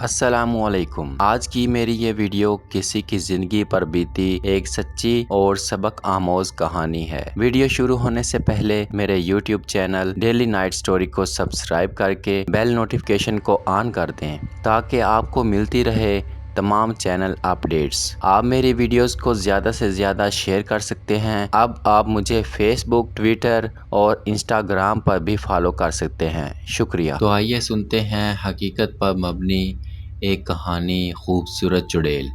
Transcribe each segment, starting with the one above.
السلام علیکم۔ آج کی میری یہ ویڈیو کسی کی زندگی پر بیتی ایک سچی اور سبق آموز کہانی ہے۔ ویڈیو شروع ہونے سے پہلے میرے YouTube channel daily night story کو سبسکرائب کر کے بیل نوٹیفیکیشن کو آن کر دیں تاکہ آپ کو ملتی رہے تمام چینل اپڈیٹس۔ آپ میری ویڈیوز کو زیادہ سے زیادہ شیئر کر سکتے ہیں۔ اب آپ مجھے فیس بک، ٹویٹر اور انسٹاگرام پر بھی فالو کر سکتے ہیں۔ شکریہ۔ تو آئیے سنتے ہیں حقیقت پر مبنی ایک کہانی، خوبصورت چڑیل۔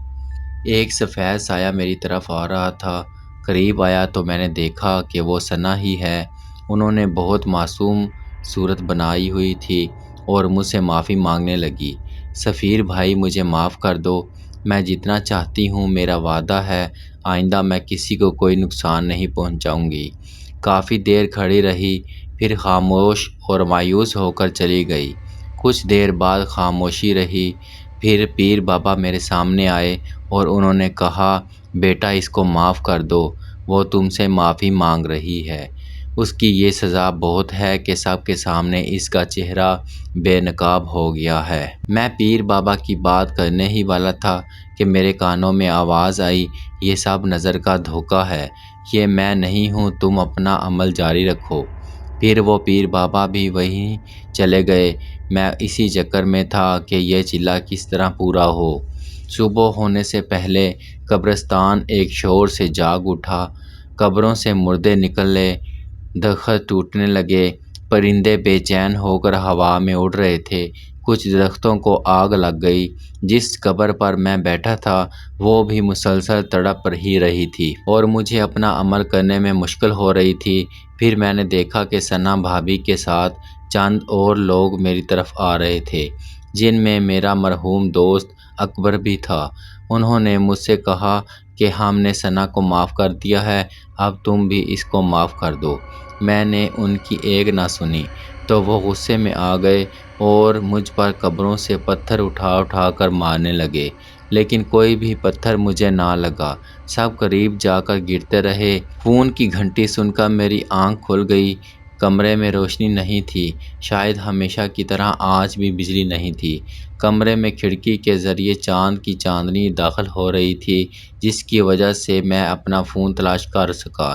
ایک سفید سایہ میری طرف آ رہا تھا۔ قریب آیا تو میں نے دیکھا کہ وہ ثنا ہی ہے۔ انہوں نے بہت معصوم صورت بنائی ہوئی تھی اور مجھ سے معافی مانگنے لگی۔ سفیر بھائی، مجھے معاف کر دو۔ میں جتنا چاہتی ہوں، میرا وعدہ ہے آئندہ میں کسی کو کوئی نقصان نہیں پہنچاؤں گی۔ کافی دیر کھڑی رہی، پھر خاموش اور مایوس ہو کر چلی گئی۔ کچھ دیر بعد خاموشی رہی، پھر پیر بابا میرے سامنے آئے اور انہوں نے کہا، بیٹا اس کو معاف کر دو، وہ تم سے معافی مانگ رہی ہے۔ اس کی یہ سزا بہت ہے کہ سب کے سامنے اس کا چہرہ بے نقاب ہو گیا ہے۔ میں پیر بابا کی بات کرنے ہی والا تھا کہ میرے کانوں میں آواز آئی، یہ سب نظر کا دھوکہ ہے، یہ میں نہیں ہوں، تم اپنا عمل جاری رکھو۔ پھر وہ پیر بابا بھی وہیں چلے گئے۔ میں اسی چکر میں تھا کہ یہ چلہ کس طرح پورا ہو۔ صبح ہونے سے پہلے قبرستان ایک شور سے جاگ اٹھا۔ قبروں سے مردے نکلے، درخت ٹوٹنے لگے، پرندے بے چین ہو کر ہوا میں اڑ رہے تھے۔ کچھ درختوں کو آگ لگ گئی۔ جس قبر پر میں بیٹھا تھا وہ بھی مسلسل تڑپ ہی رہی تھی اور مجھے اپنا عمل کرنے میں مشکل ہو رہی تھی۔ پھر میں نے دیکھا کہ ثنا بھابھی کے ساتھ چند اور لوگ میری طرف آ رہے تھے، جن میں میرا مرحوم دوست اکبر بھی تھا۔ انہوں نے مجھ سے کہا کہ ہم نے ثنا کو معاف کر دیا ہے، اب تم بھی اس کو معاف کر دو۔ میں نے ان کی ایک نہ سنی تو وہ غصے میں آ گئے اور مجھ پر قبروں سے پتھر اٹھا اٹھا کر مارنے لگے، لیکن کوئی بھی پتھر مجھے نہ لگا، سب قریب جا کر گرتے رہے۔ فون کی گھنٹی سن کر میری آنکھ کھل گئی۔ کمرے میں روشنی نہیں تھی، شاید ہمیشہ کی طرح آج بھی بجلی نہیں تھی۔ کمرے میں کھڑکی کے ذریعے چاند کی چاندنی داخل ہو رہی تھی، جس کی وجہ سے میں اپنا فون تلاش کر سکا۔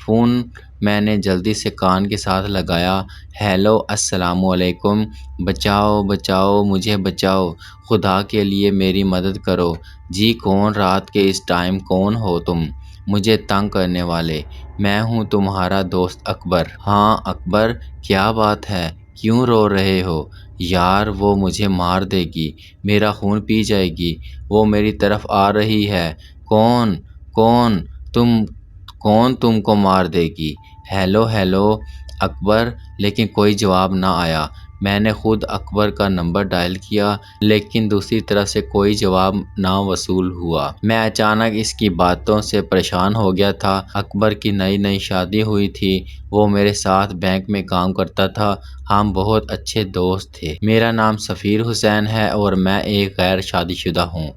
فون میں نے جلدی سے کان کے ساتھ لگایا۔ ہیلو، السلام علیکم۔ بچاؤ بچاؤ، مجھے بچاؤ، خدا کے لیے میری مدد کرو۔ جی کون؟ رات کے اس ٹائم کون ہو تم مجھے تنگ کرنے والے؟ میں ہوں تمہارا دوست اکبر۔ ہاں اکبر، کیا بات ہے؟ کیوں رو رہے ہو؟ یار وہ مجھے مار دے گی، میرا خون پی جائے گی، وہ میری طرف آ رہی ہے۔ کون کون تم کو مار دے گی؟ ہیلو ہیلو اکبر، لیکن کوئی جواب نہ آیا۔ میں نے خود اکبر کا نمبر ڈائل کیا، لیکن دوسری طرف سے کوئی جواب نہ وصول ہوا۔ میں اچانک اس کی باتوں سے پریشان ہو گیا تھا۔ اکبر کی نئی شادی ہوئی تھی، وہ میرے ساتھ بینک میں کام کرتا تھا، ہم بہت اچھے دوست تھے۔ میرا نام سفیر حسین ہے اور میں ایک غیر شادی شدہ ہوں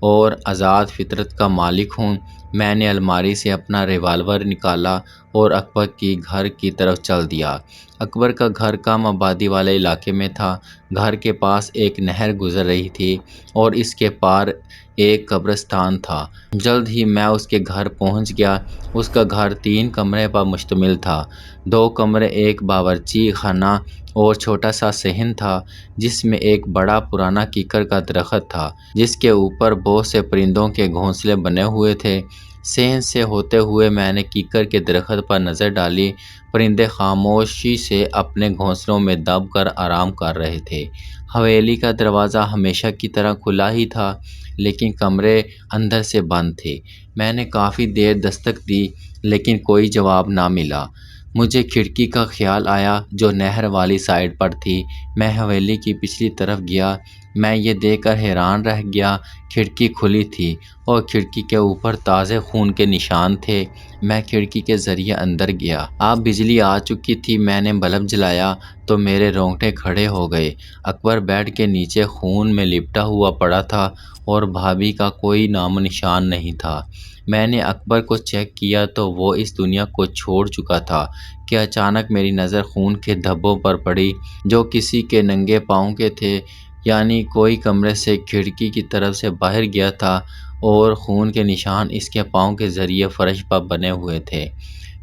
اور آزاد فطرت کا مالک ہوں۔ میں نے الماری سے اپنا ریوالور نکالا اور اکبر کی گھر کی طرف چل دیا۔ اکبر کا گھر کم آبادی والے علاقے میں تھا۔ گھر کے پاس ایک نہر گزر رہی تھی اور اس کے پار ایک قبرستان تھا۔ جلد ہی میں اس کے گھر پہنچ گیا۔ اس کا گھر 3 کمرے پر مشتمل تھا۔ 2 کمرے، ایک باورچی خانہ اور چھوٹا سا صحن تھا، جس میں ایک بڑا پرانا کیکر کا درخت تھا، جس کے اوپر بہت سے پرندوں کے گھونسلے بنے ہوئے تھے۔ صحن سے ہوتے ہوئے میں نے کیکر کے درخت پر نظر ڈالی۔ پرندے خاموشی سے اپنے گھونسلوں میں دب کر آرام کر رہے تھے۔ حویلی کا دروازہ ہمیشہ کی طرح کھلا ہی تھا، لیکن کمرے اندر سے بند تھے۔ میں نے کافی دیر دستک دی، لیکن کوئی جواب نہ ملا۔ مجھے کھڑکی کا خیال آیا جو نہر والی سائڈ پر تھی۔ میں حویلی کی پچھلی طرف گیا۔ میں یہ دیکھ کر حیران رہ گیا، کھڑکی کھلی تھی اور کھڑکی کے اوپر تازے خون کے نشان تھے۔ میں کھڑکی کے ذریعے اندر گیا۔ اب بجلی آ چکی تھی۔ میں نے بلب جلایا تو میرے رونگٹے کھڑے ہو گئے۔ اکبر بیڈ کے نیچے خون میں لپٹا ہوا پڑا تھا اور بھابھی کا کوئی نام و نشان نہیں تھا۔ میں نے اکبر کو چیک کیا تو وہ اس دنیا کو چھوڑ چکا تھا کہ اچانک میری نظر خون کے دھبوں پر پڑی جو کسی کے ننگے پاؤں کے تھے۔ یعنی کوئی کمرے سے کھڑکی کی طرف سے باہر گیا تھا اور خون کے نشان اس کے پاؤں کے ذریعے فرش پر بنے ہوئے تھے۔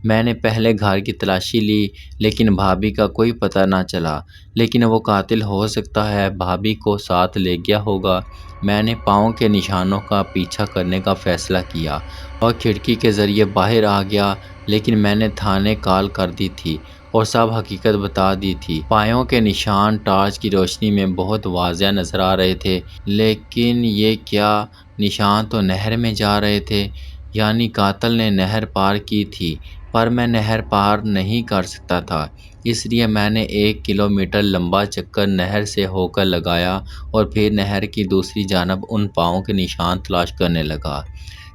میں نے پہلے گھر کی تلاشی لی لیکن بھابھی کا کوئی پتہ نہ چلا، لیکن وہ قاتل ہو سکتا ہے بھابھی کو ساتھ لے گیا ہوگا۔ میں نے پاؤں کے نشانوں کا پیچھا کرنے کا فیصلہ کیا اور کھڑکی کے ذریعے باہر آ گیا، لیکن میں نے تھانے کال کر دی تھی اور سب حقیقت بتا دی تھی۔ پاؤں کے نشان ٹارچ کی روشنی میں بہت واضح نظر آ رہے تھے، لیکن یہ کیا نشان تو نہر میں جا رہے تھے، یعنی قاتل نے نہر پار کی تھی، پر میں نہر پار نہیں کر سکتا تھا، اس لیے میں نے 1 کلومیٹر لمبا چکر نہر سے ہو کر لگایا اور پھر نہر کی دوسری جانب ان پاؤں کے نشان تلاش کرنے لگا۔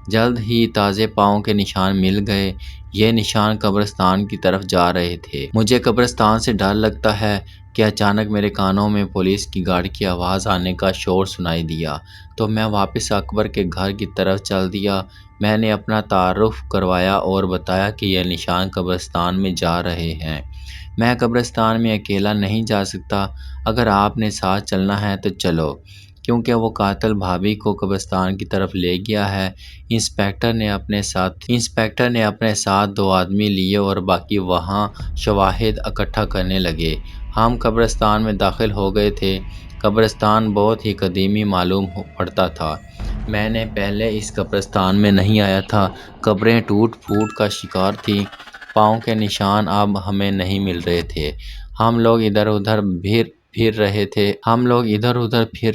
جلد ہی تازے پاؤں کے نشان مل گئے، یہ نشان قبرستان کی طرف جا رہے تھے۔ مجھے قبرستان سے ڈر لگتا ہے کہ اچانک میرے کانوں میں پولیس کی گاڑی کی آواز آنے کا شور سنائی دیا، تو میں واپس اکبر کے گھر کی طرف چل دیا۔ میں نے اپنا تعارف کروایا اور بتایا کہ یہ نشان قبرستان میں جا رہے ہیں۔ میں قبرستان میں اکیلا نہیں جا سکتا، اگر آپ نے ساتھ چلنا ہے تو چلو، کیونکہ وہ قاتل بھابھی کو قبرستان کی طرف لے گیا ہے۔ انسپکٹر نے اپنے ساتھ 2 آدمی لیے اور باقی وہاں شواہد اکٹھا کرنے لگے۔ ہم قبرستان میں داخل ہو گئے تھے۔ قبرستان بہت ہی قدیمی معلوم پڑتا تھا۔ میں نے پہلے اس قبرستان میں نہیں آیا تھا۔ قبریں ٹوٹ پھوٹ کا شکار تھیں، پاؤں کے نشان اب ہمیں نہیں مل رہے تھے۔ ہم لوگ ادھر ادھر پھر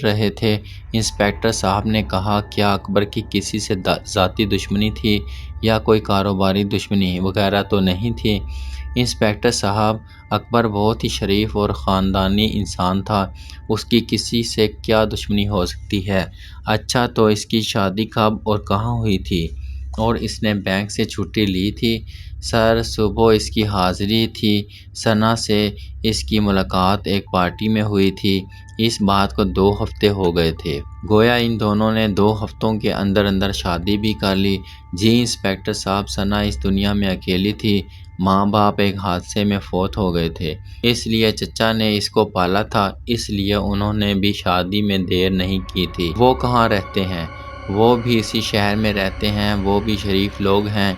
رہے تھے۔ انسپکٹر صاحب نے کہا، کیا اکبر کی کسی سے ذاتی دشمنی تھی یا کوئی کاروباری دشمنی وغیرہ تو نہیں تھی؟ انسپکٹر صاحب، اکبر بہت ہی شریف اور خاندانی انسان تھا، اس کی کسی سے کیا دشمنی ہو سکتی ہے؟ اچھا، تو اس کی شادی کب اور کہاں ہوئی تھی، اور اس نے بینک سے چھٹی لی تھی؟ سر، صبح اس کی حاضری تھی، ثنا سے اس کی ملاقات ایک پارٹی میں ہوئی تھی، اس بات کو 2 ہفتے ہو گئے تھے۔ گویا ان دونوں نے 2 ہفتوں کے اندر اندر شادی بھی کر لی۔ جی انسپکٹر صاحب، ثنا اس دنیا میں اکیلی تھی، ماں باپ ایک حادثے میں فوت ہو گئے تھے، اس لیے چچا نے اس کو پالا تھا، اس لیے انہوں نے بھی شادی میں دیر نہیں کی تھی۔ وہ کہاں رہتے ہیں؟ وہ بھی اسی شہر میں رہتے ہیں، وہ بھی شریف لوگ ہیں،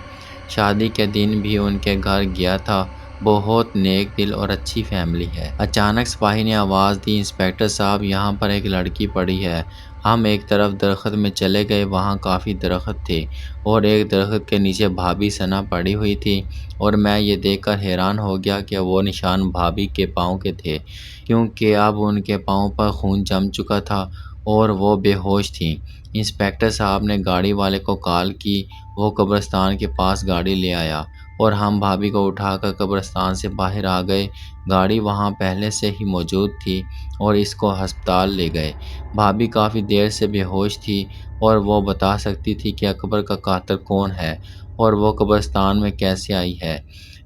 شادی کے دن بھی ان کے گھر گیا تھا، بہت نیک دل اور اچھی فیملی ہے۔ اچانک سپاہی نے آواز دی، انسپکٹر صاحب، یہاں پر ایک لڑکی پڑی ہے۔ ہم ایک طرف درخت میں چلے گئے، وہاں کافی درخت تھے اور ایک درخت کے نیچے بھابھی ثنا پڑی ہوئی تھی، اور میں یہ دیکھ کر حیران ہو گیا کہ وہ نشان بھابھی کے پاؤں کے تھے، کیونکہ اب ان کے پاؤں پر خون جم چکا تھا اور وہ بے ہوش تھیں۔ انسپکٹر صاحب نے گاڑی والے کو کال کی، وہ قبرستان کے پاس گاڑی لے آیا اور ہم بھابھی کو اٹھا کر قبرستان سے باہر آ گئے۔ گاڑی وہاں پہلے سے ہی موجود تھی اور اس کو ہسپتال لے گئے۔ بھابھی کافی دیر سے بے ہوش تھی اور وہ بتا سکتی تھی کہ اکبر کا قاتل کون ہے اور وہ قبرستان میں کیسے آئی ہے۔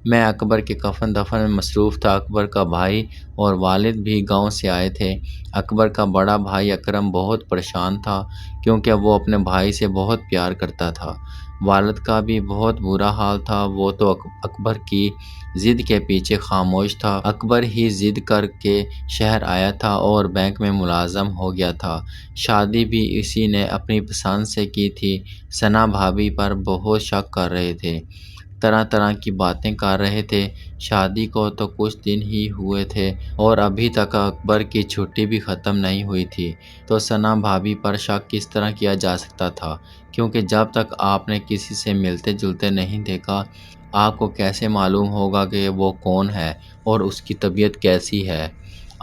میں اکبر کے کفن دفن میں مصروف تھا۔ اکبر کا بھائی اور والد بھی گاؤں سے آئے تھے۔ اکبر کا بڑا بھائی اکرم بہت پریشان تھا، کیونکہ وہ اپنے بھائی سے بہت پیار کرتا تھا۔ والد کا بھی بہت برا حال تھا، وہ تو اکبر کی ضد کے پیچھے خاموش تھا۔ اکبر ہی ضد کر کے شہر آیا تھا اور بینک میں ملازم ہو گیا تھا۔ شادی بھی اسی نے اپنی پسند سے کی تھی۔ ثنا بھابھی پر بہت شک کر رہے تھے، طرح طرح کی باتیں کر رہے تھے۔ شادی کو تو کچھ دن ہی ہوئے تھے اور ابھی تک اکبر کی چھٹی بھی ختم نہیں ہوئی تھی، تو ثنا بھابھی پر شک کس طرح کیا جا سکتا تھا؟ کیونکہ جب تک آپ نے کسی سے ملتے جلتے نہیں دیکھا، آپ کو کیسے معلوم ہوگا کہ وہ کون ہے اور اس کی طبیعت کیسی ہے؟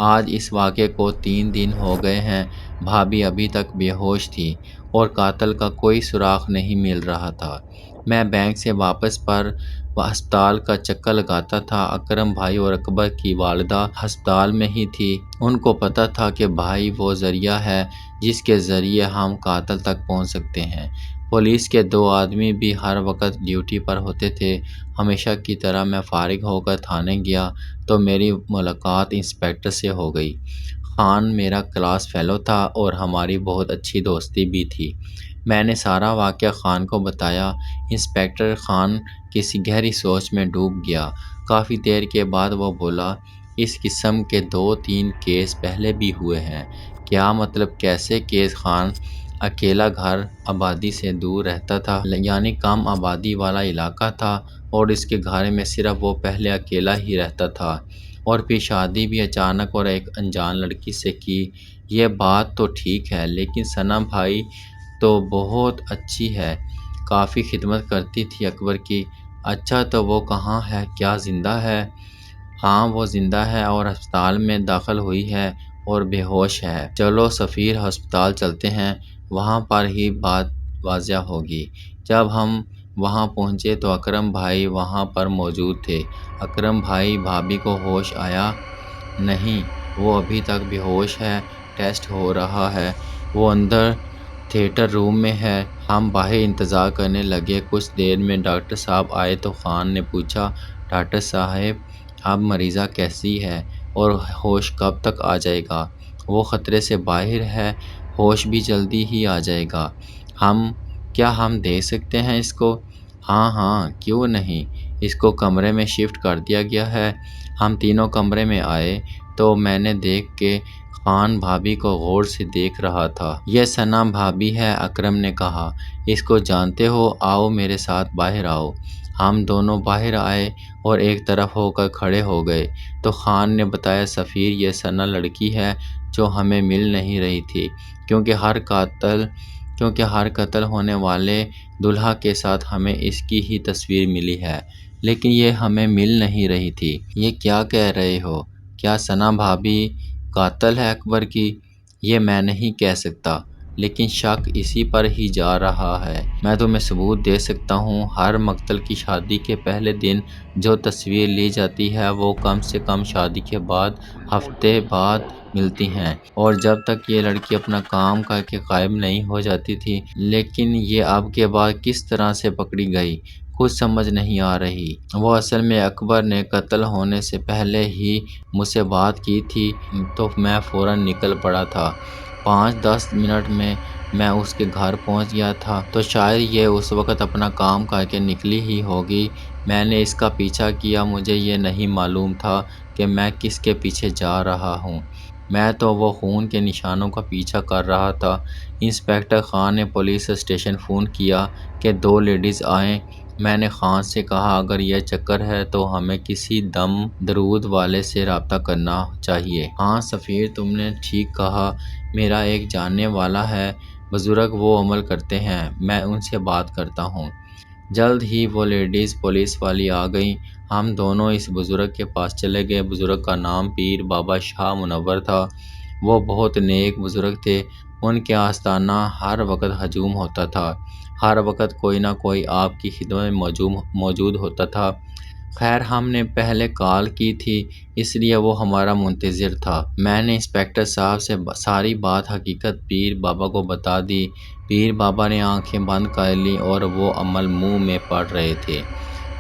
آج اس واقعے کو 3 دن ہو گئے ہیں، بھابھی ابھی تک بے ہوش تھی اور قاتل کا کوئی سراغ نہیں مل رہا تھا۔ میں بینک سے واپس پر ہسپتال کا چکر لگاتا تھا۔ اکرم بھائی اور اکبر کی والدہ ہسپتال میں ہی تھی۔ ان کو پتہ تھا کہ بھائی وہ ذریعہ ہے جس کے ذریعے ہم قاتل تک پہنچ سکتے ہیں۔ پولیس کے 2 آدمی بھی ہر وقت ڈیوٹی پر ہوتے تھے۔ ہمیشہ کی طرح میں فارغ ہو کر تھانے گیا تو میری ملاقات انسپکٹر سے ہو گئی۔ خان میرا کلاس فیلو تھا اور ہماری بہت اچھی دوستی بھی تھی۔ میں نے سارا واقعہ خان کو بتایا۔ انسپکٹر خان کسی گہری سوچ میں ڈوب گیا۔ کافی دیر کے بعد وہ بولا، اس قسم کے 2-3 کیس پہلے بھی ہوئے ہیں، کیا مطلب کیسے قیس خان اکیلا گھر آبادی سے دور رہتا تھا، یعنی کم آبادی والا علاقہ تھا، اور اس کے گھر میں صرف وہ پہلے اکیلا ہی رہتا تھا، اور پھر شادی بھی اچانک اور ایک انجان لڑکی سے کی۔ یہ بات تو ٹھیک ہے، لیکن ثنا بھائی تو بہت اچھی ہے، کافی خدمت کرتی تھی اکبر کی۔ اچھا تو وہ کہاں ہے، کیا زندہ ہے؟ ہاں وہ زندہ ہے اور ہسپتال میں داخل ہوئی ہے اور بے ہوش ہے۔ چلو سفیر ہسپتال چلتے ہیں، وہاں پر ہی بات واضح ہوگی۔ جب ہم وہاں پہنچے تو اکرم بھائی وہاں پر موجود تھے۔ اکرم بھائی، بھابھی کو ہوش آیا؟ نہیں، وہ ابھی تک بے ہوش ہے، ٹیسٹ ہو رہا ہے، وہ اندر تھیٹر روم میں ہے۔ ہم باہر انتظار کرنے لگے۔ کچھ دیر میں ڈاکٹر صاحب آئے تو خان نے پوچھا، ڈاکٹر صاحب اب مریضہ کیسی ہے اور ہوش کب تک آ جائے گا؟ وہ خطرے سے باہر ہے، ہوش بھی جلدی ہی آ جائے گا۔ کیا ہم دیکھ سکتے ہیں اس کو؟ ہاں ہاں، کیوں نہیں، اس کو کمرے میں شفٹ کر دیا گیا ہے۔ ہم تینوں کمرے میں آئے تو میں نے دیکھ کے خان بھابھی کو غور سے دیکھ رہا تھا۔ یہ ثنا بھابھی ہے، اکرم نے کہا۔ اس کو جانتے ہو؟ آؤ میرے ساتھ باہر آؤ۔ ہم دونوں باہر آئے اور ایک طرف ہو کر کھڑے ہو گئے تو خان نے بتایا، سفیر یہ ثنا لڑکی ہے جو ہمیں مل نہیں رہی تھی، کیونکہ ہر قتل ہونے والے دلہا کے ساتھ ہمیں اس کی ہی تصویر ملی ہے، لیکن یہ ہمیں مل نہیں رہی تھی۔ یہ کیا کہہ رہے ہو؟ کیا ثنا بھابھی قاتل ہے اکبر کی؟ یہ میں نہیں کہہ سکتا، لیکن شک اسی پر ہی جا رہا ہے۔ میں تمہیں ثبوت دے سکتا ہوں۔ ہر مقتل کی شادی کے پہلے دن جو تصویر لی جاتی ہے وہ کم سے کم شادی کے ہفتے بعد ملتی ہیں، اور جب تک یہ لڑکی اپنا کام کر کے غائب نہیں ہو جاتی تھی۔ لیکن یہ اب کے بعد کس طرح سے پکڑی گئی، کچھ سمجھ نہیں آ رہی۔ وہ اصل میں اکبر نے قتل ہونے سے پہلے ہی مجھ سے بات کی تھی تو میں فوراً نکل پڑا تھا۔ 5-10 منٹ میں میں اس کے گھر پہنچ گیا تھا، تو شاید یہ اس وقت اپنا کام کر کے نکلی ہی ہوگی۔ میں نے اس کا پیچھا کیا، مجھے یہ نہیں معلوم تھا کہ میں کس کے پیچھے جا رہا ہوں، میں تو وہ خون کے نشانوں کا پیچھا کر رہا تھا۔ انسپکٹر خان نے پولیس اسٹیشن فون کیا کہ 2 لیڈیز آئیں۔ میں نے خان سے کہا، اگر یہ چکر ہے تو ہمیں کسی دم درود والے سے رابطہ کرنا چاہیے۔ ہاں سفیر، تم نے ٹھیک کہا، میرا ایک جاننے والا ہے، بزرگ، وہ عمل کرتے ہیں، میں ان سے بات کرتا ہوں۔ جلد ہی وہ لیڈیز پولیس والی آ گئیں۔ ہم دونوں اس بزرگ کے پاس چلے گئے۔ بزرگ کا نام پیر بابا شاہ منور تھا۔ وہ بہت نیک بزرگ تھے۔ ان کے آستانہ ہر وقت ہجوم ہوتا تھا، ہر وقت کوئی نہ کوئی آپ کی خدمت میں موجود ہوتا تھا۔ خیر ہم نے پہلے کال کی تھی، اس لیے وہ ہمارا منتظر تھا۔ میں نے انسپکٹر صاحب سے ساری بات حقیقت پیر بابا کو بتا دی۔ پیر بابا نے آنکھیں بند کر لیں اور وہ عمل منہ میں پڑھ رہے تھے۔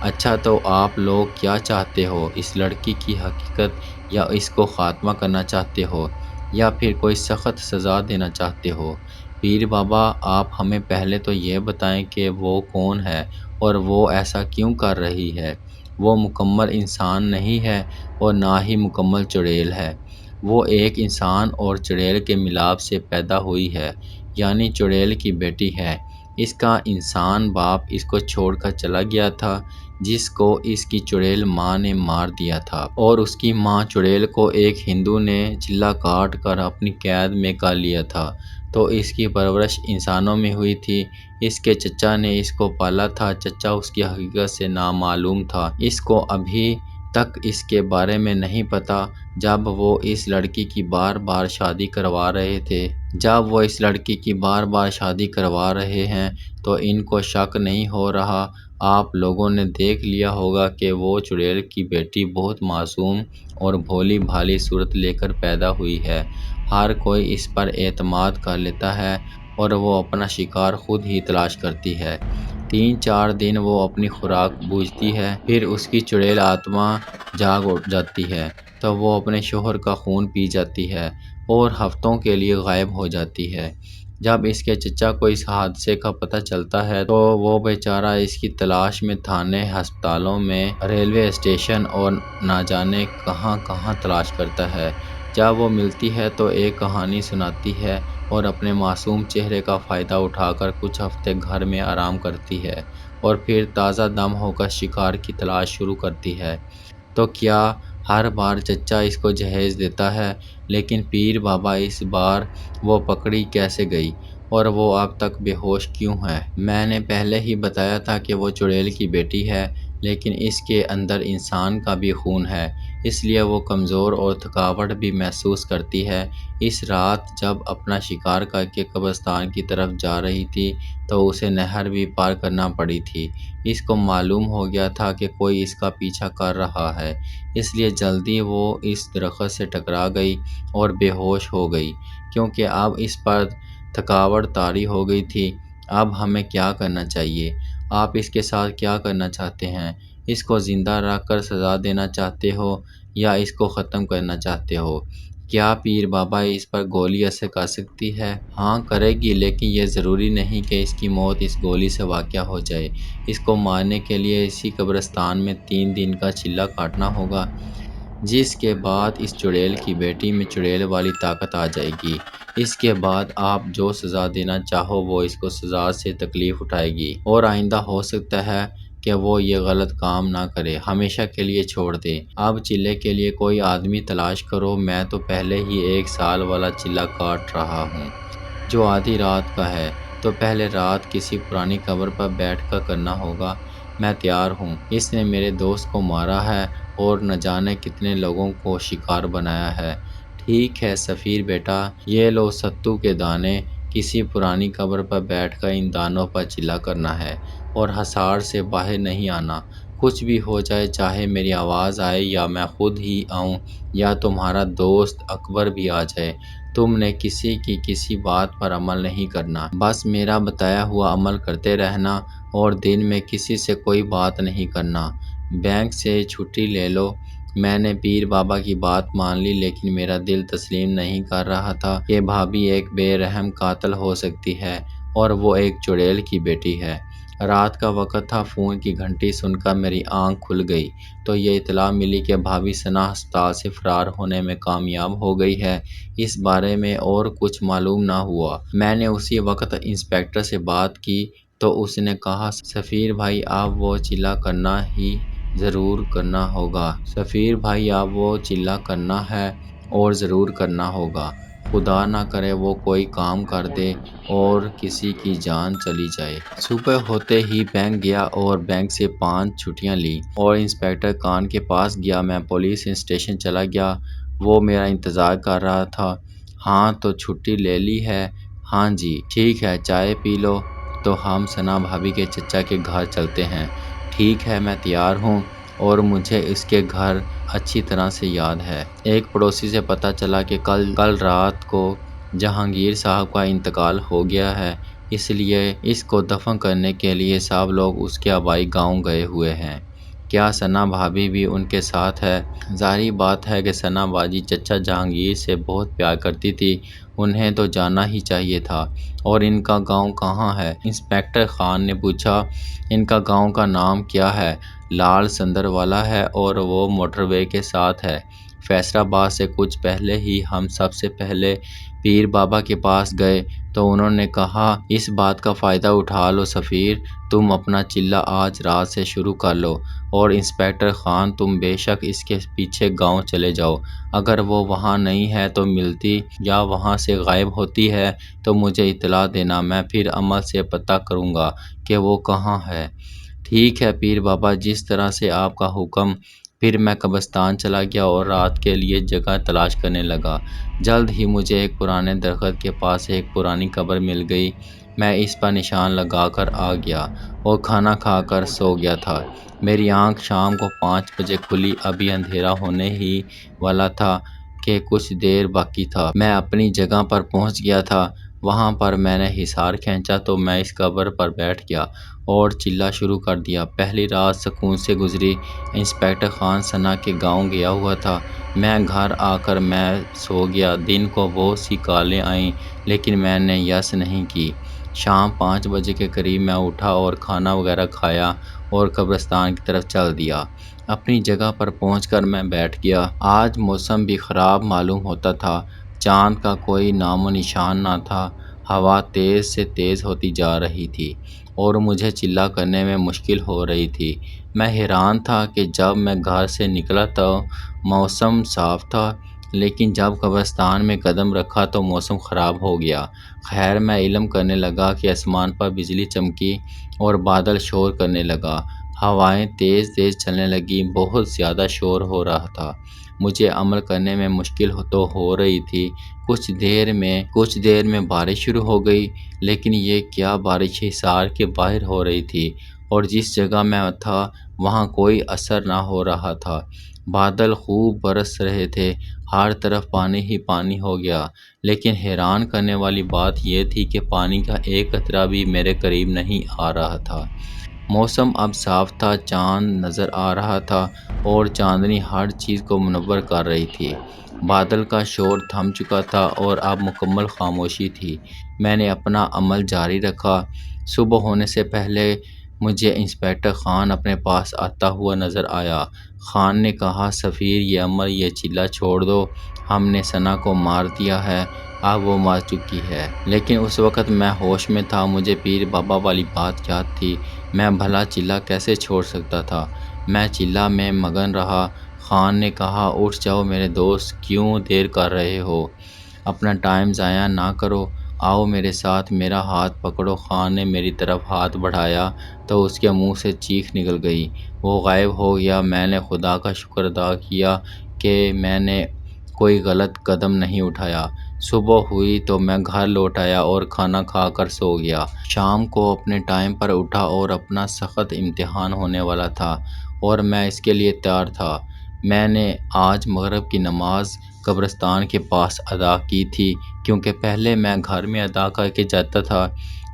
اچھا تو آپ لوگ کیا چاہتے ہو، اس لڑکی کی حقیقت، یا اس کو خاتمہ کرنا چاہتے ہو، یا پھر کوئی سخت سزا دینا چاہتے ہو؟ پیر بابا آپ ہمیں پہلے تو یہ بتائیں کہ وہ کون ہے اور وہ ایسا کیوں کر رہی ہے؟ وہ مکمل انسان نہیں ہے اور نہ ہی مکمل چڑیل ہے، وہ ایک انسان اور چڑیل کے ملاپ سے پیدا ہوئی ہے، یعنی چڑیل کی بیٹی ہے۔ اس کا انسان باپ اس کو چھوڑ کر چلا گیا تھا، جس کو اس کی چڑیل ماں نے مار دیا تھا، اور اس کی ماں چڑیل کو ایک ہندو نے چلہ کاٹ کر اپنی قید میں کر لیا تھا، تو اس کی پرورش انسانوں میں ہوئی تھی۔ اس کے چچا نے اس کو پالا تھا، چچا اس کی حقیقت سے نامعلوم تھا، اس کو ابھی تک اس کے بارے میں نہیں پتا۔ جب وہ اس لڑکی کی بار بار شادی کروا رہے ہیں تو ان کو شک نہیں ہو رہا؟ آپ لوگوں نے دیکھ لیا ہوگا کہ وہ چڑیل کی بیٹی بہت معصوم اور بھولی بھالی صورت لے کر پیدا ہوئی ہے، ہر کوئی اس پر اعتماد کر لیتا ہے اور وہ اپنا شکار خود ہی تلاش کرتی ہے۔ 3-4 دن وہ اپنی خوراک بوجھتی ہے، پھر اس کی چڑیل آتما جاگ جاتی ہے تو وہ اپنے شوہر کا خون پی جاتی ہے اور ہفتوں کے لیے غائب ہو جاتی ہے۔ جب اس کے چچا کو اس حادثے کا پتہ چلتا ہے تو وہ بیچارہ اس کی تلاش میں تھانے، ہسپتالوں میں، ریلوے اسٹیشن اور نہ جانے کہاں کہاں تلاش کرتا ہے۔ جب وہ ملتی ہے تو ایک کہانی سناتی ہے اور اپنے معصوم چہرے کا فائدہ اٹھا کر کچھ ہفتے گھر میں آرام کرتی ہے اور پھر تازہ دم ہو کر شکار کی تلاش شروع کرتی ہے۔ تو کیا ہر بار چچا اس کو جہیز دیتا ہے؟ لیکن پیر بابا اس بار وہ پکڑی کیسے گئی اور وہ اب تک بے ہوش کیوں ہے؟ میں نے پہلے ہی بتایا تھا کہ وہ چڑیل کی بیٹی ہے، لیکن اس کے اندر انسان کا بھی خون ہے، اس لیے وہ کمزور اور تھکاوٹ بھی محسوس کرتی ہے۔ اس رات جب اپنا شکار کر کے قبرستان کی طرف جا رہی تھی تو اسے نہر بھی پار کرنا پڑی تھی۔ اس کو معلوم ہو گیا تھا کہ کوئی اس کا پیچھا کر رہا ہے، اس لیے جلدی وہ اس درخت سے ٹکرا گئی اور بے ہوش ہو گئی، کیونکہ اب اس پر تھکاوٹ طاری ہو گئی تھی۔ اب ہمیں کیا کرنا چاہیے؟ آپ اس کے ساتھ کیا کرنا چاہتے ہیں؟ اس کو زندہ رکھ کر سزا دینا چاہتے ہو یا اس کو ختم کرنا چاہتے ہو؟ کیا پیر بابا اس پر گولی اثر کر سکتی ہے؟ ہاں کرے گی، لیکن یہ ضروری نہیں کہ اس کی موت اس گولی سے واقع ہو جائے۔ اس کو مارنے کے لیے اسی قبرستان میں 3 دن کا چلہ کاٹنا ہوگا، جس کے بعد اس چڑیل کی بیٹی میں چڑیل والی طاقت آ جائے گی۔ اس کے بعد آپ جو سزا دینا چاہو وہ اس کو سزا سے تکلیف اٹھائے گی اور آئندہ ہو سکتا ہے کہ وہ یہ غلط کام نہ کرے، ہمیشہ کے لیے چھوڑ دے۔ اب چلے کے لیے کوئی آدمی تلاش کرو، میں تو پہلے ہی 1 سال والا چلہ کاٹ رہا ہوں جو آدھی رات کا ہے، تو پہلے رات کسی پرانی قبر پر بیٹھ کر کرنا ہوگا۔ میں تیار ہوں۔ اس نے میرے دوست کو مارا ہے اور نہ جانے کتنے لوگوں کو شکار بنایا ہے۔ ٹھیک ہے سفیر بیٹا، یہ لو ستو کے دانے، کسی پرانی قبر پر بیٹھ کر ان دانوں پر چلہ کرنا ہے اور حصار سے باہر نہیں آنا۔ کچھ بھی ہو جائے، چاہے میری آواز آئے یا میں خود ہی آؤں یا تمہارا دوست اکبر بھی آ جائے، تم نے کسی کی کسی بات پر عمل نہیں کرنا، بس میرا بتایا ہوا عمل کرتے رہنا اور دن میں کسی سے کوئی بات نہیں کرنا۔ بینک سے چھٹی لے لو۔ میں نے پیر بابا کی بات مان لی، لیکن میرا دل تسلیم نہیں کر رہا تھا کہ بھابھی ایک بے رحم قاتل ہو سکتی ہے اور وہ ایک چڑیل کی بیٹی ہے۔ رات کا وقت تھا، فون کی گھنٹی سن کر میری آنکھ کھل گئی تو یہ اطلاع ملی کہ بھابھی ثنا ہسپتال سے فرار ہونے میں کامیاب ہو گئی ہے۔ اس بارے میں اور کچھ معلوم نہ ہوا۔ میں نے اسی وقت انسپکٹر سے بات کی تو اس نے کہا سفیر بھائی اب وہ چلہ کرنا ہی ضرور کرنا ہوگا۔ سفیر بھائی اب وہ چلہ کرنا ہے اور ضرور کرنا ہوگا، خدا نہ کرے وہ کوئی کام کر دے اور کسی کی جان چلی جائے۔ صبح ہوتے ہی بینک گیا اور بینک سے 5 چھٹیاں لیں اور انسپکٹر کان کے پاس گیا۔ میں پولیس اسٹیشن چلا گیا، وہ میرا انتظار کر رہا تھا۔ ہاں تو چھٹی لے لی ہے؟ ہاں جی۔ ٹھیک ہے چائے پی لو تو ہم ثنا بھابھی کے چچا کے گھر چلتے ہیں۔ ٹھیک ہے میں تیار ہوں، اور مجھے اس کے گھر اچھی طرح سے یاد ہے۔ ایک پڑوسی سے پتہ چلا کہ کل رات کو جہانگیر صاحب کا انتقال ہو گیا ہے، اس لیے اس کو دفن کرنے کے لیے سب لوگ اس کے آبائی گاؤں گئے ہوئے ہیں۔ کیا ثنا بھابھی بھی ان کے ساتھ ہے؟ ظاہری بات ہے کہ ثنا باجی چچا جہانگیر سے بہت پیار کرتی تھی، انہیں تو جانا ہی چاہیے تھا۔ اور ان کا گاؤں کہاں ہے؟ انسپکٹر خان نے پوچھا۔ ان کا گاؤں کا نام کیا ہے؟ لال سندر والا ہے اور وہ موٹر وے کے ساتھ ہے۔ فیصل آباد سے کچھ پہلے ہی ہم سب سے پہلے پیر بابا کے پاس گئے تو انہوں نے کہا اس بات کا فائدہ اٹھا لو سفیر، تم اپنا چلہ آج رات سے شروع کر لو، اور انسپکٹر خان تم بے شک اس کے پیچھے گاؤں چلے جاؤ، اگر وہ وہاں نہیں ہے تو ملتی یا وہاں سے غائب ہوتی ہے تو مجھے اطلاع دینا، میں پھر عمل سے پتہ کروں گا کہ وہ کہاں ہے۔ ٹھیک ہے پیر بابا، جس طرح سے آپ کا حکم۔ پھر میں قبرستان چلا گیا اور رات کے لیے جگہ تلاش کرنے لگا۔ جلد ہی مجھے ایک پرانے درخت کے پاس ایک پرانی قبر مل گئی۔ میں اس پر نشان لگا کر آ گیا اور کھانا کھا کر سو گیا تھا۔ میری آنکھ شام کو 5 بجے کھلی، ابھی اندھیرا ہونے ہی والا تھا کہ کچھ دیر باقی تھا۔ میں اپنی جگہ پر پہنچ گیا تھا، وہاں پر میں نے حصار کھینچا تو میں اس قبر پر بیٹھ گیا اور چلہ شروع کر دیا۔ پہلی رات سکون سے گزری۔ انسپکٹر خان ثنا کے گاؤں گیا ہوا تھا، میں گھر آ کر میں سو گیا۔ دن کو بہت سی کالیں آئیں لیکن میں نے یس نہیں کی۔ شام 5 بجے کے قریب میں اٹھا اور کھانا وغیرہ کھایا اور قبرستان کی طرف چل دیا۔ اپنی جگہ پر پہنچ کر میں بیٹھ گیا۔ آج موسم بھی خراب معلوم ہوتا تھا، چاند کا کوئی نام و نشان نہ تھا۔ ہوا تیز سے تیز ہوتی جا رہی تھی اور مجھے چلا کرنے میں مشکل ہو رہی تھی۔ میں حیران تھا کہ جب میں گھر سے نکلا تو موسم صاف تھا، لیکن جب قبرستان میں قدم رکھا تو موسم خراب ہو گیا۔ خیر، میں علم کرنے لگا کہ آسمان پر بجلی چمکی اور بادل شور کرنے لگا۔ ہوائیں تیز تیز چلنے لگیں، بہت زیادہ شور ہو رہا تھا۔ مجھے عمل کرنے میں مشکل تو ہو رہی تھی۔ کچھ دیر میں بارش شروع ہو گئی، لیکن یہ کیا بارش حصار کے باہر ہو رہی تھی اور جس جگہ میں تھا وہاں کوئی اثر نہ ہو رہا تھا۔ بادل خوب برس رہے تھے، ہر طرف پانی ہی پانی ہو گیا، لیکن حیران کرنے والی بات یہ تھی کہ پانی کا ایک قطرہ بھی میرے قریب نہیں آ رہا تھا۔ موسم اب صاف تھا، چاند نظر آ رہا تھا اور چاندنی ہر چیز کو منور کر رہی تھی۔ بادل کا شور تھم چکا تھا اور اب مکمل خاموشی تھی۔ میں نے اپنا عمل جاری رکھا۔ صبح ہونے سے پہلے مجھے انسپکٹر خان اپنے پاس آتا ہوا نظر آیا۔ خان نے کہا، سفیر، یہ عمل، یہ چلہ چھوڑ دو۔ ہم نے ثنا کو مار دیا ہے، اب وہ مر چکی ہے۔ لیکن اس وقت میں ہوش میں تھا، مجھے پیر بابا والی بات یاد تھی۔ میں بھلا چلہ کیسے چھوڑ سکتا تھا؟ میں چلہ میں مگن رہا۔ خان نے کہا، اٹھ جاؤ میرے دوست، کیوں دیر کر رہے ہو؟ اپنا ٹائم ضائع نہ کرو، آؤ میرے ساتھ، میرا ہاتھ پکڑو۔ خان نے میری طرف ہاتھ بڑھایا تو اس کے منہ سے چیخ نکل گئی، وہ غائب ہو گیا۔ میں نے خدا کا شکر ادا کیا کہ میں نے کوئی غلط قدم نہیں اٹھایا۔ صبح ہوئی تو میں گھر لوٹ آیا اور کھانا کھا کر سو گیا۔ شام کو اپنے ٹائم پر اٹھا اور اپنا سخت امتحان ہونے والا تھا اور میں اس کے لیے تیار تھا۔ میں نے آج مغرب کی نماز قبرستان کے پاس ادا کی تھی، کیونکہ پہلے میں گھر میں ادا کر کے جاتا تھا۔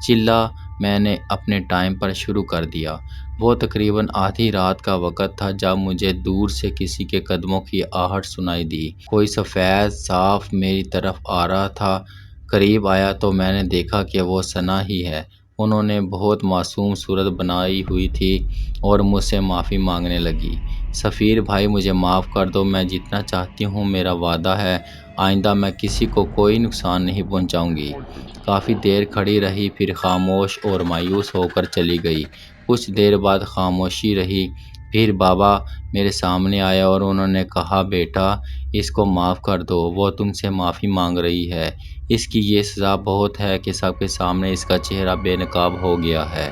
چلہ میں نے اپنے ٹائم پر شروع کر دیا۔ وہ تقریباً آدھی رات کا وقت تھا جب مجھے دور سے کسی کے قدموں کی آہٹ سنائی دی۔ کوئی سفید صاف میری طرف آ رہا تھا۔ قریب آیا تو میں نے دیکھا کہ وہ ثنا ہی ہے۔ انہوں نے بہت معصوم صورت بنائی ہوئی تھی اور مجھ سے معافی مانگنے لگی۔ سفیر بھائی، مجھے معاف کر دو، میں جتنا چاہتی ہوں، میرا وعدہ ہے آئندہ میں کسی کو کوئی نقصان نہیں پہنچاؤں گی۔ کافی دیر کھڑی رہی، پھر خاموش اور مایوس ہو کر چلی گئی۔ کچھ دیر بعد خاموشی رہی، پھر بابا میرے سامنے آئے اور انہوں نے کہا، بیٹا، اس کو معاف کر دو، وہ تم سے معافی مانگ رہی ہے۔ اس کی یہ سزا بہت ہے کہ سب کے سامنے اس کا چہرہ بے نقاب ہو گیا ہے۔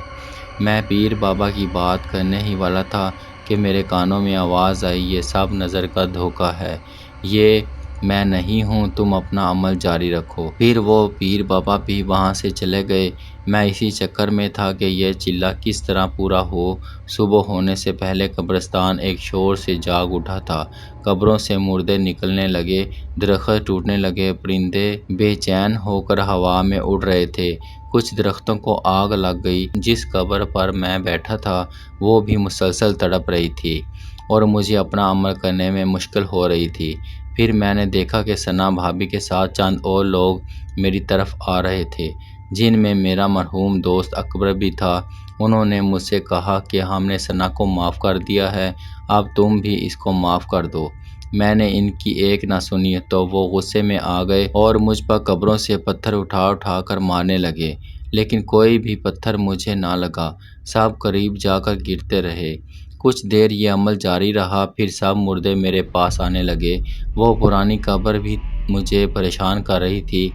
میں پیر بابا کی بات کرنے ہی والا تھا کہ میرے کانوں میں آواز آئی، یہ سب نظر کا دھوکہ ہے، یہ میں نہیں ہوں، تم اپنا عمل جاری رکھو۔ پھر وہ پیر بابا بھی وہاں سے چلے گئے۔ میں اسی چکر میں تھا کہ یہ چلہ کس طرح پورا ہو۔ صبح ہونے سے پہلے قبرستان ایک شور سے جاگ اٹھا تھا۔ قبروں سے مردے نکلنے لگے، درخت ٹوٹنے لگے، پرندے بے چین ہو کر ہوا میں اڑ رہے تھے۔ کچھ درختوں کو آگ لگ گئی۔ جس قبر پر میں بیٹھا تھا وہ بھی مسلسل تڑپ رہی تھی اور مجھے اپنا عمل کرنے میں مشکل ہو رہی تھی۔ پھر میں نے دیکھا کہ ثنا بھابھی کے ساتھ چند اور لوگ میری طرف آ رہے تھے، جن میں میرا مرحوم دوست اکبر بھی تھا۔ انہوں نے مجھ سے کہا کہ ہم نے ثنا کو معاف کر دیا ہے، اب تم بھی اس کو معاف کر دو۔ میں نے ان کی ایک نہ سنی تو وہ غصے میں آ گئے اور مجھ پر قبروں سے پتھر اٹھا اٹھا کر مارنے لگے، لیکن کوئی بھی پتھر مجھے نہ لگا، سب قریب جا کر گرتے رہے۔ کچھ دیر یہ عمل جاری رہا، پھر سب مردے میرے پاس آنے لگے۔ وہ پرانی قبر بھی مجھے پریشان کر رہی تھی،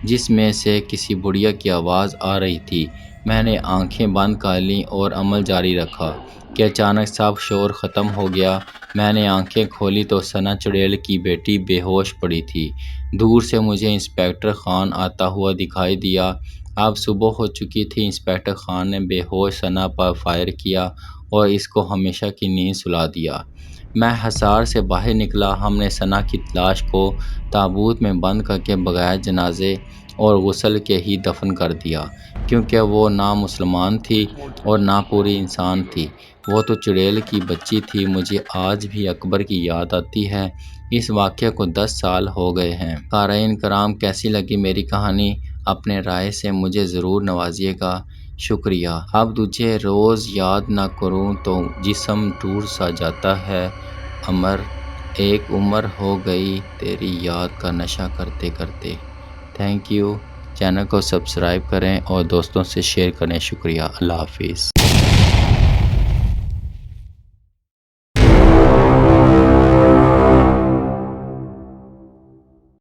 جس میں سے کسی بڑھیا کی آواز آ رہی تھی۔ میں نے آنکھیں بند کر لیں اور عمل جاری رکھا کہ اچانک سب شور ختم ہو گیا۔ میں نے آنکھیں کھولی تو ثنا چڑیل کی بیٹی بے ہوش پڑی تھی۔ دور سے مجھے انسپکٹر خان آتا ہوا دکھائی دیا۔ اب صبح ہو چکی تھی۔ انسپکٹر خان نے بے ہوش ثنا پر فائر کیا اور اس کو ہمیشہ کی نیند سلا دیا۔ میں حصار سے باہر نکلا۔ ہم نے ثنا کی لاش کو تابوت میں بند کر کے بغیر جنازے اور غسل کے ہی دفن کر دیا، کیونکہ وہ نہ مسلمان تھی اور نہ پوری انسان تھی، وہ تو چڑیل کی بچی تھی۔ مجھے آج بھی اکبر کی یاد آتی ہے۔ اس واقعے کو 10 سال ہو گئے ہیں۔ قارئین کرام، کیسی لگی میری کہانی؟ اپنے رائے سے مجھے ضرور نوازیے گا۔ شکریہ۔ اب تجھے روز یاد نہ کروں تو جسم ٹوٹ سا جاتا ہے امر، ایک عمر ہو گئی تیری یاد کا نشہ کرتے کرتے۔ Thank you. چینل کو سبسکرائب کریں اور دوستوں سے شیئر کریں۔ شکریہ۔ اللہ حافظ۔